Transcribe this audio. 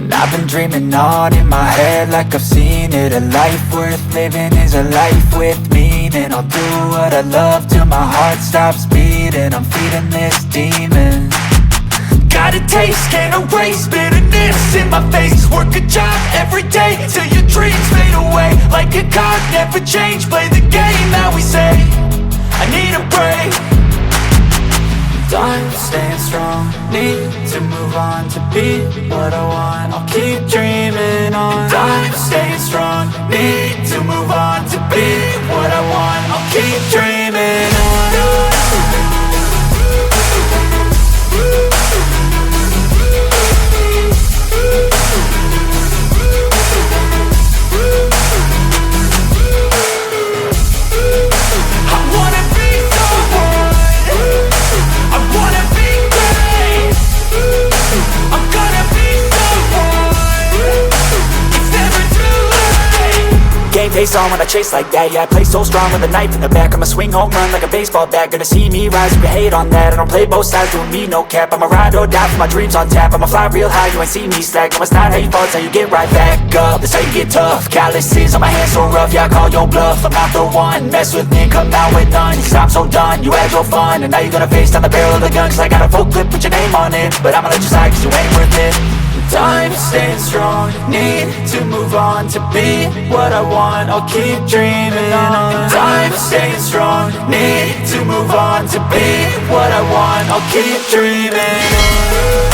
And I've been dreaming on in my head like I've seen it. A life worth living is a life with meaning. I'll do what I love till my heart stops beating. I'm feeding this demon. Got a taste, can't erase bitterness in my face. Work a job every day till your dreams fade away. Like a card, never change, play the game that we say. I need a break. I'm staying strong, need to move on to be what I want. I'll keep dreaming on. I'm staying strong, need to move on to be what I want. I'll keep dreaming on. Face on when I chase like that. Yeah, I play so strong with a knife in the back. I'ma swing home run like a baseball bat. Gonna see me rise, you can hate on that. I don't play both sides, doing me no cap. I'ma ride or die for my dreams on tap. I'ma fly real high, you ain't see me slack. No, it's not how you fall, it's how you get right back up. That's how you get tough. Calluses on my hands so rough, yeah, I call your bluff. I'm not the one, mess with me, come out with none. Cause I'm so done, you had your fun. And now you're gonna face down the barrel of the gun. Cause I got a full clip, put your name on it. But I'ma let you slide cause you ain't worth it. I'm staying strong, need to move on to be what I want. I'll keep dreaming on. I'm staying strong, need to move on to be what I want. I'll keep dreaming on.